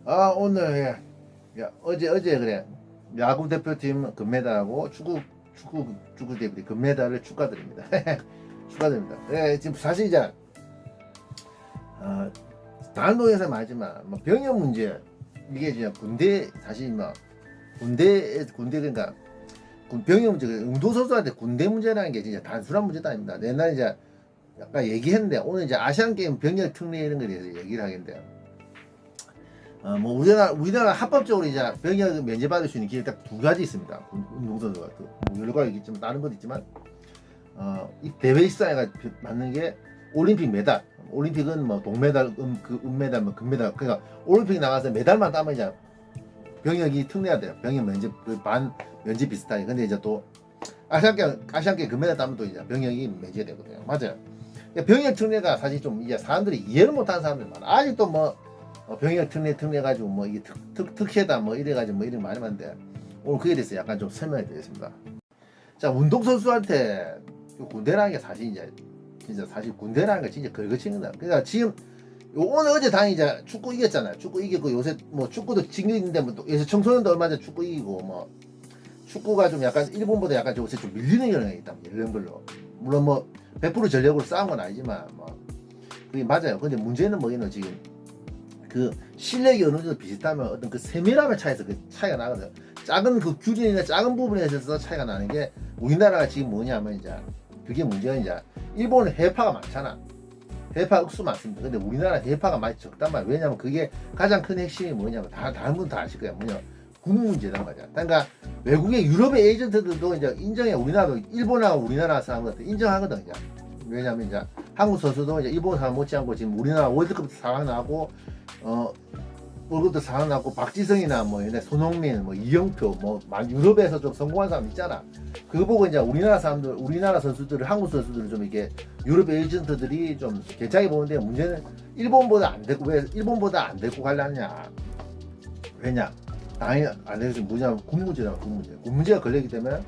오늘 어제 그래 야구 대표팀 금메달하고 축구 대표팀 금메달을 축하드립니다. 축하드립니다. 지금 사실 이제 다른 동에서 말하지만 뭐 병역 문제 이게 이제 군대 사실 뭐 군대 그러니까 병역 문제 운동선수한테 군대 문제라는 게 진짜 단순한 문제도 아닙니다. 옛날에 이제 약간 얘기했는데 오늘 이제 아시안 게임 병역 특례 이런 거에 대해서 얘기를 하겠는데요. 뭐 우리나라 합법적으로 이제 병역 면제받을 수 있는 기회가 딱 두 가지 있습니다. 운동선수가 뭐 여러 가지 있지만 다른 것도 있지만 이 대회 입상에 맞는 게 올림픽 메달. 올림픽은 뭐 동메달, 은메달, 뭐 금메달. 그러니까 올림픽 나가서 메달만 따면 이제 병역이 특례가 돼요. 병역 면제 반 면제 비슷하게. 근데 이제 또 아시안게임 금메달 따면 또 이제 병역이 면제되거든요. 맞아요. 병역 특례가 사실 좀 이제 사람들이 이해를 못하는 사람들이 많아. 아직도 뭐 병역 특례 가지고 뭐 이게 특혜다 뭐 이래가지고 뭐 이런 말이 많은데 오늘 그에 대해서 약간 좀 설명해 드리겠습니다. 자, 운동선수한테 군대라는 게 사실 이제 진짜 사실 군대라는 게 진짜 걸거치는 거다. 그러니까 지금 오늘 어제 당연히 이제 축구 이겼잖아요. 축구 이겼고 요새 뭐 축구도 진격인데 뭐 요새 청소년도 얼마 전에 축구 이기고 뭐 축구가 좀 약간 일본보다 약간 요새 좀 밀리는 경향이 있다. 이런 걸로 물론 뭐 100% 전력으로 싸운 건 아니지만 뭐 그게 맞아요. 근데 문제는 뭐냐면 지금 그 실력이 어느 정도 비슷하면 어떤 그 세밀함의 차이에서 그 차이가 나거든요. 작은 그 규정이나 작은 부분에 있어서 차이가 나는 게 우리나라가 지금 뭐냐면 이제 그게 문제가 이제 일본은 해파가 많잖아. 해파 억수 많습니다. 근데 우리나라 해파가 많이 적단 말이야. 왜냐면 그게 가장 큰 핵심이 뭐냐면 다른 분 다 아실 거야. 뭐냐 군 문제란 말이야. 그러니까 외국의 유럽의 에이전트들도 이제 인정해. 우리나라도 일본하고 우리나라 사람들 인정하거든. 이제. 왜냐면 이제 한국 선수도 이제 일본 사람 못지않고 지금 우리나라 월드컵 4강 나고 월드컵도 4강 나고 박지성이나 뭐 얘네 손흥민 뭐 이영표 뭐 유럽에서 좀 성공한 사람 있잖아. 그거 보고 이제 우리나라 선수들을 한국 선수들을 좀 이렇게 유럽 에이전트들이 좀 괜찮게 보는데 문제는 일본보다 안 데리고 왜 일본보다 안 데리고 가려냐. 왜냐? 당연히 안 되겠지. 뭐냐면 군 문제잖아. 군 문제가 걸리기 때문에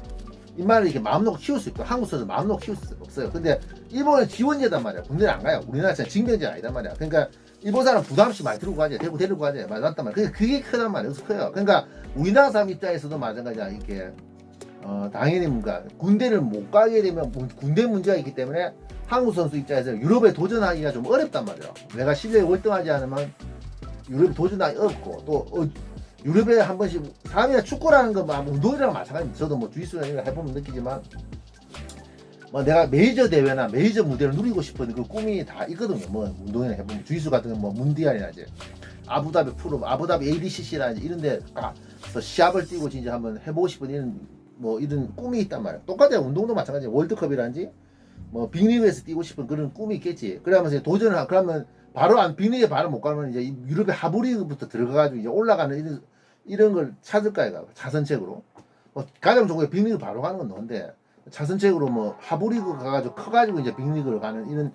이 말을 이렇게 마음 놓고 키울 수 있고 한국 선수 마음 놓고 키울 수 없어요. 근데 일본은 지원제단 말이야. 군대를 안 가요. 우리나라처럼 징병제 아니단 말이야. 그러니까 일본 사람 부담 없이 많이 들고 가지. 데리고 가지. 맞단 말이야. 그게 크단 말이야. 그래서 커요. 그러니까 우리나라 사람 입장에서도 마찬가지야. 이렇게 당연히 뭔가 군대를 못 가게 되면 군대 문제가 있기 때문에 한국 선수 입장에서 유럽에 도전하기가 좀 어렵단 말이야. 내가 실력이 월등하지 않으면 유럽에 도전하기 어렵고 또 유럽에 한 번씩 사람이나 축구라는 거 운동이랑 마찬가지입니다. 저도 뭐 주짓수나 이런 거 해보면 느끼지만 뭐 내가 메이저 대회나 메이저 무대를 누리고 싶은 그 꿈이 다 있거든요. 뭐 운동이나 해보면 주짓수 같은 거 뭐 문디알이나 이제 아부다비 프로, 아부다비 ADCC나 이런 데 가서 시합을 뛰고 진짜 한번 해보고 싶은 이런 꿈이 있단 말이야. 똑같아요. 운동도 마찬가지예요. 월드컵이라든지 뭐 빅리그에서 뛰고 싶은 그런 꿈이 있겠지. 그러면서 도전을 그러면 빅리그에 바로 못 가면 이제 유럽의 하부리그부터 들어가가지고 이제 올라가는 이런 걸 찾을까 이가 차선책으로. 뭐 가장 좋은 게 빅리그 바로 가는 건 뭔데 차선책으로 뭐 하부리그 가가지고 커가지고 이제 빅리그로 가는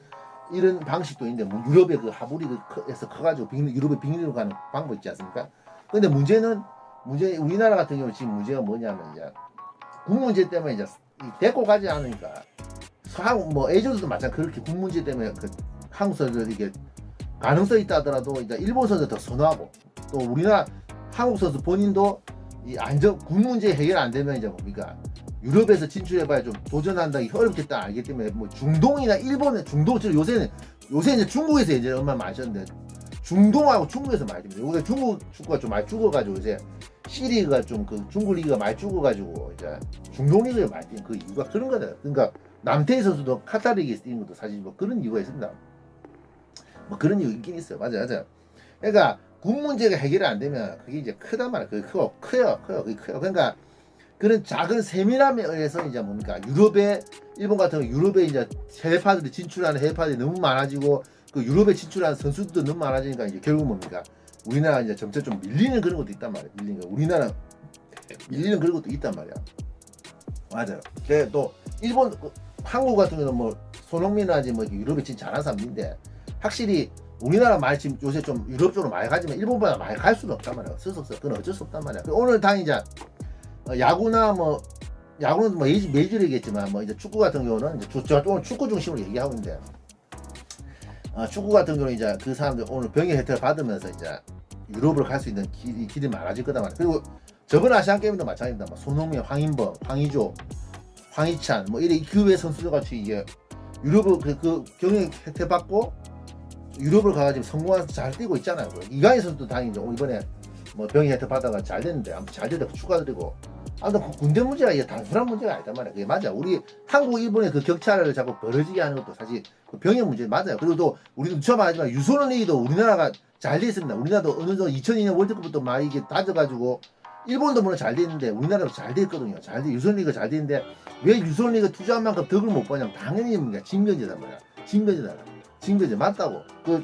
이런 방식도 있는데 뭐 유럽의 그 하부리그에서 커가지고 유럽의 빅리그로 가는 방법 있지 않습니까? 근데 우리나라 같은 경우 지금 문제가 뭐냐면 이제 군 문제 때문에 이제 데리고 가지 않으니까 한국 뭐 에이전트도 마찬가지 그렇게 군 문제 때문에 그 한국 선수들 이게 가능성이 있다 하더라도 이제 일본 선수 더 선호하고 또 우리나라 한국 선수 본인도 이 군 문제 해결 안 되면 이제 뭡니까 유럽에서 진출해봐야 좀 도전한다기 어렵겠다 알기 때문에 뭐 중동이나 일본의 요새는 이제 중국에서 이제 얼마 마셨는데 중동하고 중국에서 많이 됩니다. 요새 중국 축구가 좀 많이 죽어가지고 이제 C리그가 좀 그 중국 리그가 많이 죽어가지고 이제 중동 리그에 많이 뛰는 그 이유가 그런 거다. 그러니까 남태희 선수도 카타르 리그에서 뛰는 것도 사실 뭐 그런 이유가 있습니다. 뭐 그런 이유 있긴 있어요. 맞아요. 그러니까 군 문제가 해결이 안 되면 그게 이제 크단 말이야. 그게 커요. 그게 커요. 그러니까 그런 작은 세밀함에 의해서 이제 뭡니까 일본 같은 경우 유럽에 이제 해외파들이 진출하는 해외파들이 너무 많아지고 그 유럽에 진출하는 선수들도 너무 많아지니까 이제 결국 뭡니까 우리나라 이제 점차 좀 밀리는 그런 것도 있단 말이야. 우리나라 밀리는 그런 것도 있단 말이야. 맞아요. 또 일본 한국 같은 경우는 뭐 손흥민이라든지 뭐 유럽에 진짜 잘하는 사람인데 확실히 우리나라 많이 지금 요새 좀 유럽 쪽으로 많이 가지만 일본보다 많이 갈 수는 없단 말이야. 그건 어쩔 수 없단 말이야. 오늘 당 이제 야구는 뭐 메이저리그겠지만 뭐 이제 축구 같은 경우는 이제 오늘 축구 중심으로 얘기하고 있는데 축구 같은 경우는 이제 그 사람들 오늘 병역 혜택을 받으면서 이제 유럽으로 갈 수 있는 길이 많아질 거다 말이야. 그리고 저번 아시안 게임도 마찬가지입니다. 뭐 손흥민, 황인범, 황의조, 황희찬 뭐 이래 그 외 선수들 같이 이제 유럽을 그 경영 혜택 받고 유럽을 가가지고 성공해서 잘 뛰고 있잖아요. 이강인 선수도 다행히 이번에 뭐 병이 혜택 받아가 잘 됐는데 아무튼 잘 돼서 축하드리고. 아무튼 그 군대 문제가 이게 단순한 문제가 아니단 말이야. 그게 맞아. 우리 한국 일본의 그 격차를 자꾸 벌어지게 하는 것도 사실 그 병역 문제 맞아요. 그리고 또 우리도 처음 하지만 유소년 리그도 우리나라가 잘 돼 있습니다. 우리나라도 어느 정도 2002년 월드컵부터 막 이게 따져가지고 일본도 물론 잘 돼 있는데 우리나라도 잘 돼 있거든요. 잘 돼, 유소년 리그 잘 돼 있는데 왜 유소년 리그 투자한 만큼 덕을 못 보냐면 당연히 뭡니까? 징병제단 말이야. 징병제 맞다고. 그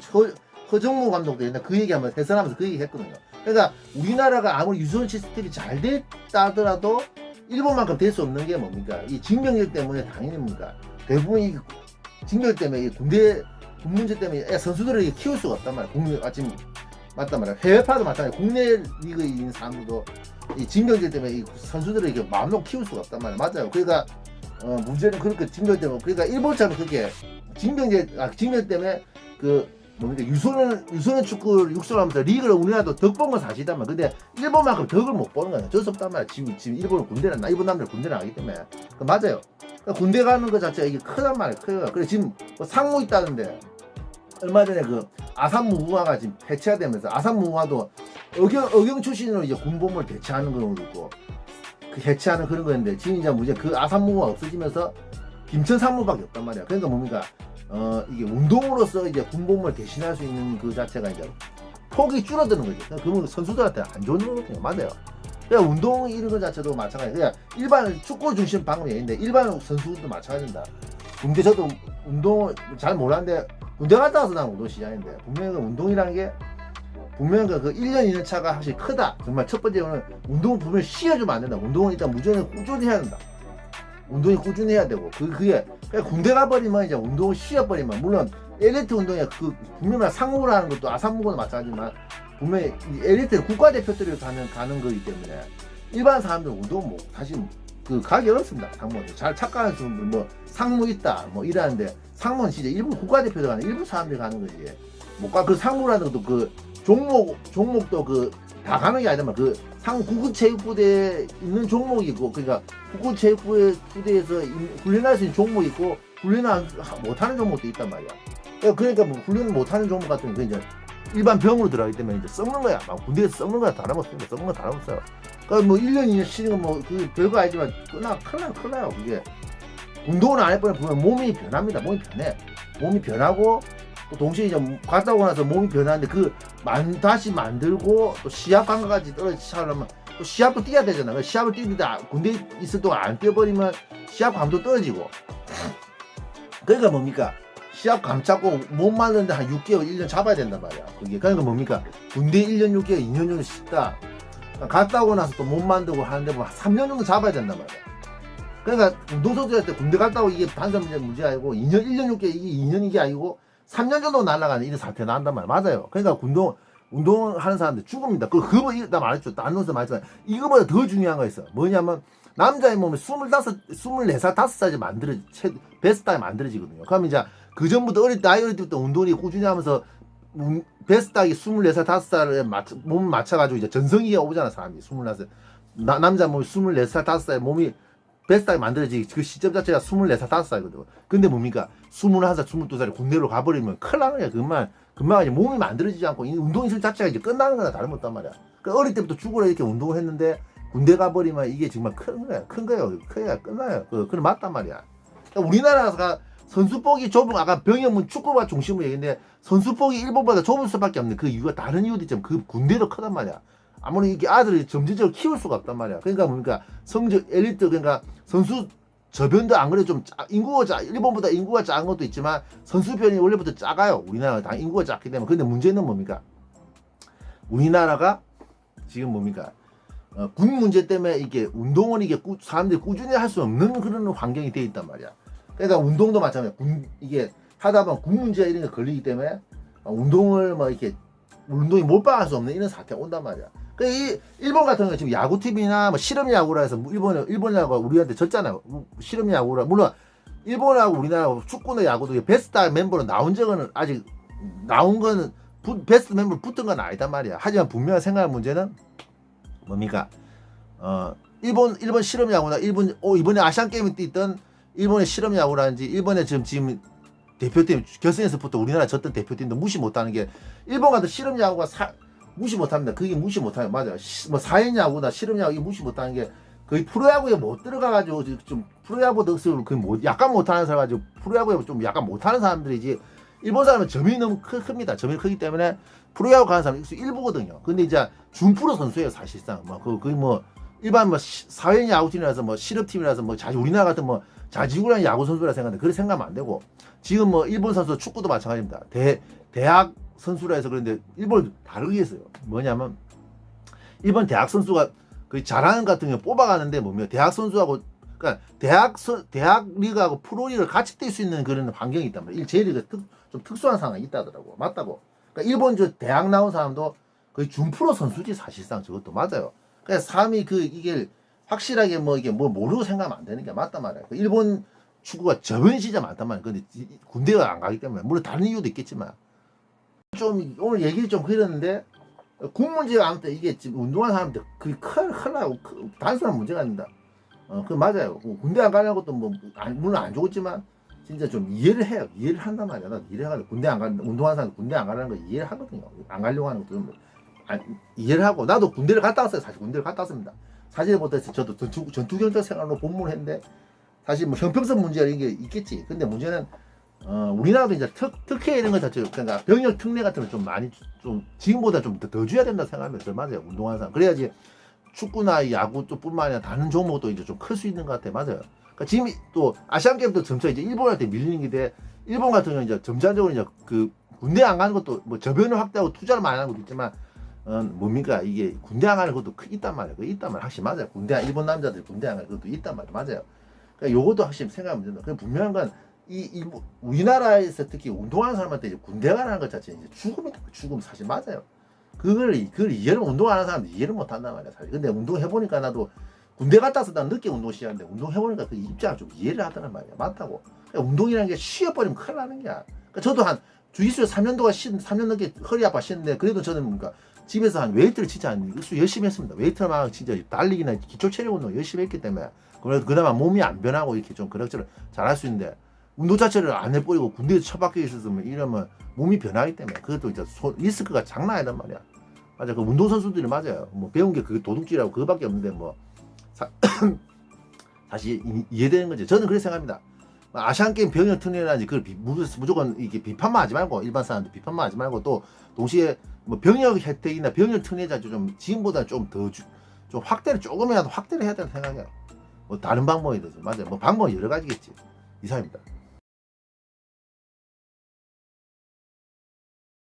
허정무 감독도 옛날 그 얘기하면 해설하면서 그 얘기 했거든요. 그러니까 우리나라가 아무리 유소년 시스템이 잘 됐다 하더라도 일본만큼 될 수 없는 게 뭡니까? 이 징병제 때문에 당연히 뭡니까? 대부분 이 징병제 때문에 이 군 문제 때문에 선수들을 키울 수가 없단 말이야. 국내 아침 맞단 말이야. 해외파도 마찬가지. 국내 리그에 있는 사람들도 이 징병제 때문에 이 선수들을 이렇게 마음대로 키울 수가 없단 말이야. 맞아요. 그러니까 문제는 그렇게 징병제 때문에 그러니까 일본처럼 그렇게 징병제 때문에 그 뭡니까 유소년 축구를 육성하면서 리그를 우리나라도 덕 본 건 사실이단 말이야. 근데 일본만큼 덕을 못 보는 거야. 어쩔 수 없단 말이야. 지금 일본은 군대를 일본 남들 군대를 나가기 때문에 맞아요. 그러니까 군대 가는 거 자체가 이게 크단 말이야. 커요. 그래 지금 뭐 상무 있다는데 얼마 전에 그 아산무궁화가 지금 폐쇄되면서 아산무궁화도 의경 출신으로 이제 군복무를 대체하는 그런 거 있고 그 해체하는 그런 거였는데 지금 이제 문제 그 아산무궁화 없어지면서 김천 상무밖에 없단 말이야. 그러니까 뭡니까 이게 운동으로서 이제 군복무를 대신할 수 있는 그 자체가 이제 폭이 줄어드는 거죠. 그러면 선수들한테 안 좋은 거거든요. 맞아요. 그냥 운동 이런 거 자체도 마찬가지. 그냥 일반 축구 중심 방금 얘기인데 일반 선수도 마찬가지입니다. 군대 저도 운동을 잘 몰랐는데 군대 갔다 와서 난 운동 시작인데 분명히 운동이라는 게 분명히 그 1년 2년 차가 확실히 크다. 정말 첫 번째는 운동을 분명히 쉬어주면 안 된다. 운동은 일단 무조건 꾸준히 해야 된다. 운동이 꾸준히 해야 되고 그게 그냥 군대 가버리면 이제 운동을 쉬어버리면 물론 엘리트 운동이 그 분명히 상무라는 것도 아산무고도 마찬가지지만 분명히 엘리트 국가대표들이 가는 거기 때문에 일반 사람들 운동 뭐 사실 그 가기 어렵습니다. 상무도 잘 착각하는 분들 뭐 상무 있다 뭐 이러는데 상무는 진짜 일부 국가대표들 가는 일부 사람들이 가는 거지. 뭐가 그 상무라는 것도 그 종목도 그 다 가는 게 아니라 그 구급체육부대에 있는 종목이 있고 그러니까 구급체육부대에서 훈련할 수 있는 종목이 있고 훈련 못하는 종목도 있단 말이야. 그러니까 뭐 훈련 못하는 종목 같은 거 이제 일반 병으로 들어가기 때문에 이제 썩는 거야. 막 군대에서 썩는 거야. 다름없습니다. 썩는 거 다름없어요. 그러니까 뭐 1년 2년 쉬는 건 뭐 그 별거 아니지만 큰일 나요. 그게 운동을 안 해보면 보면 몸이 변합니다. 몸이 변해. 몸이 변하고 또 동시에 이제 갔다 오고 나서 몸이 변하는데 다시 만들고 또 시합 감각까지 떨어지려면 또 시합도 뛰어야 되잖아. 시합을 뛰는데 군대 있을 동안 안 뛰어버리면 시합 감도 떨어지고. 그러니까 뭡니까? 시합 감 잡고 몸 만드는데 한 6개월, 1년 잡아야 된단 말이야. 그게 그러니까 뭡니까? 군대 1년 6개월, 2년 정도 쉽다. 갔다 오고 나서 또 몸 만들고 하는데 뭐 3년 정도 잡아야 된단 말이야. 그러니까 운동선수할 때 군대 갔다 오고 이게 단순 문제 아니고 2년, 1년 6개월 이게 2년 이게 아니고 3년 정도 날아가는 이런 사태 난단 말이야. 맞아요. 그러니까 운동하는 사람들 죽습니다. 나 말했죠. 딴 놈에서 말했잖아. 이거보다 더 중요한 거 있어. 뭐냐면 남자의 몸에 24살, 5살이 베스트타임 만들어지거든요. 그럼 이제 그 전부터 어릴 때부터 운동이 꾸준히 하면서 베스트하게 24살, 5살에 몸을 맞춰가지고 이제 전성기가 오잖아, 사람이. 24살. 남자 몸이 24살, 5살에 몸이 베스트하게 만들어지기 그 시점 자체가 24살, 5살이거든. 근데 뭡니까? 21살, 22살에 군대로 가버리면 큰일 나는 거야. 금방 이제 몸이 만들어지지 않고 운동기술 자체가 이제 끝나는 거나 다름없단 말이야. 그러니까 어릴 때부터 죽으라 이렇게 운동을 했는데 군대 가버리면 이게 정말 큰 거야. 커야 끝나요. 그건 맞단 말이야. 그러니까 우리나라가 선수폭이 좁은 아까 병역문 축구가 중심으로 얘기했는데 선수폭이 일본보다 좁을 수밖에 없는 그 이유가 다른 이유도 있지만 그 군대도 크단 말이야. 아무리 이렇게 아들을 점진적으로 키울 수가 없단 말이야. 그러니까 뭡니까 성적 엘리트 그러니까 선수 저변도 안 그래 좀 일본보다 인구가 작은 것도 있지만 선수편이 원래부터 작아요. 우리나라가 다 인구가 작기 때문에. 근데 문제는 뭡니까? 우리나라가 지금 뭡니까? 군 문제 때문에 이게 운동을 이게 사람들이 꾸준히 할 수 없는 그런 환경이 돼 있단 말이야. 그러니까 운동도 마찬가지야. 이게 하다 보면 군 문제가 이런 게 걸리기 때문에 운동을 뭐 이렇게 운동이 몰빵할 수 없는 이런 사태가 온단 말이야. 이 일본 같은 경우 지금 야구 팀이나 뭐 실험 야구라 해서 일본 야구가 우리한테 졌잖아요. 실험 야구라 물론 일본하고 우리나라 축구나 야구도 베스트 멤버로 나온 적은 아직 나온 거는 베스트 멤버 붙은 건 아니단 말이야. 하지만 분명히 생각할 문제는 뭡니까? 일본 실험 야구나 이번에 아시안 게임에 뛰던 일본의 실험 야구라든지 일본의 지금 대표팀 결승에서부터 우리나라 졌던 대표팀도 무시 못하는 게 일본 같은 실험 야구가 무시 못합니다. 그게 무시 못하는 맞아요. 뭐 사인 야구나 실험 야구 무시 못하는 게 거의 프로야구에 못 들어가가지고 좀 프로야구 덕수를 거의 약간 못하는 사람 가지고 프로야구에 좀 약간 못하는 사람들이지 일본 사람은 점이 너무 큽니다. 점이 크기 때문에 프로야구 가는 사람이 일부거든요. 근데 이제 준프로 선수예요 사실상 거의 일반 사회 야구팀이라서 실업팀이라서 우리나라 같은 자지구라는 야구 선수라 생각하는데 그렇게 생각하면 안 되고 지금 일본 선수 축구도 마찬가지입니다. 대학 선수라 해서 그런데 일본 다르게 했어요. 뭐냐면 일본 대학 선수가 그 잘하는 같은 경우 뽑아가는데 대학 선수하고 그러니까 대학 리그하고 프로 리그를 같이 뛸 수 있는 그런 환경이 있단 말이에요. J리그 좀 특수한 상황이 있다더라고. 맞다고. 그러니까 일본 대학 나온 사람도 거의 준프로 선수지 사실상 저것도 맞아요. 그러니까 사람이 이게 확실하게 이게 모르고 생각하면 안 되는 게 맞단 말이야. 일본 축구가 저변이 진짜 많단 말이야. 근데 군대가 안 가기 때문에 물론 다른 이유도 있겠지만 좀 오늘 얘기를 좀 그렸는데 군 문제가 아무튼 이게 지금 운동하는 사람들 그게 큰나고 단순한 문제가 아닙니다. 그 맞아요. 군대 안 가는 것도 물론 안 좋겠지만 진짜 좀 이해를 해요. 이해를 한단 말이야. 나 이해를 하는 군대 안 가는 운동하는 사람 군대 안 가는 거 이해를 하거든요. 안 가려고 하는 것도 이해를 하고 나도 군대를 갔다 왔어요. 사실 군대를 갔다 왔습니다. 사진을 볼 때 저도 전투경찰 생활로 복무를 했는데 사실 형평성 문제가 이런 게 있겠지. 근데 문제는 우리나라도 이제 특혜 이런 거 자체 그러니까 병역 특례 같은 거 좀 많이 좀 지금보다 좀 더 줘야 된다 생각하면 맞아요. 운동하는 사람 그래야지 축구나 야구 뿐만 아니라 다른 종목도 이제 좀 클 수 있는 것 같아. 맞아요. 그러니까 지금 또 아시안 게임도 점차 이제 일본한테 밀리는 게 일본 같은 경우는 이제 점차적으로 이제 군대 안 가는 것도 저변을 확대하고 투자를 많이 하는 것도 있지만 뭡니까 이게 군대 안 가는 것도 있단 말이에요. 그 있단 말 확실히 맞아요. 일본 남자들 군대 안 가는 것도 있단 말이에요. 맞아요. 그러니까 요것도 확실히 생각하면 된다. 그 분명한 건 우리나라에서 특히 운동하는 사람한테 이제 군대 가라는 것 자체 이제 죽음이다. 죽음 사실 맞아요. 그걸 이해를 운동하는 사람은 이해를 못 한단 말이야 사실. 근데 운동해 보니까 나도 군대 갔다 와서 난 늦게 운동 시작했는데 운동해 보니까 그 입장을 좀 이해를 하더란 말이야. 맞다고. 그러니까 운동이라는 게 쉬어버리면 큰일 나는 거야. 그러니까 저도 한 주짓수에 3년 동안 3년 넘게 허리 아파 쉬는데 그래도 저는 집에서 한 웨이트를 진짜 열심히 했습니다. 웨이트를 막 진짜 달리기나 기초 체력 운동 열심히 했기 때문에 그나마 몸이 안 변하고 이렇게 좀 그럭저럭 잘할 수 있는데 운동 자체를 안 해버리고 군대에서 처박혀 있었으면 이러면 몸이 변하기 때문에 그것도 이제 리스크가 장난 아니란 말이야. 맞아. 그 운동선수들이 맞아요. 배운 게 그게 도둑질하고 그거밖에 없는데 사실 이해되는 거지. 저는 그렇게 생각합니다. 아시안게임 병역 특례라든지 그걸 무조건 이게 비판만 하지 말고 일반 사람들 비판만 하지 말고 또 동시에 병역 혜택이나 병역 특례자 좀 지금보다 좀 더 좀 확대를 조금이라도 확대를 해야 된다고 생각해요. 다른 방법이 되죠. 맞아요. 방법이 여러 가지겠지. 이상입니다.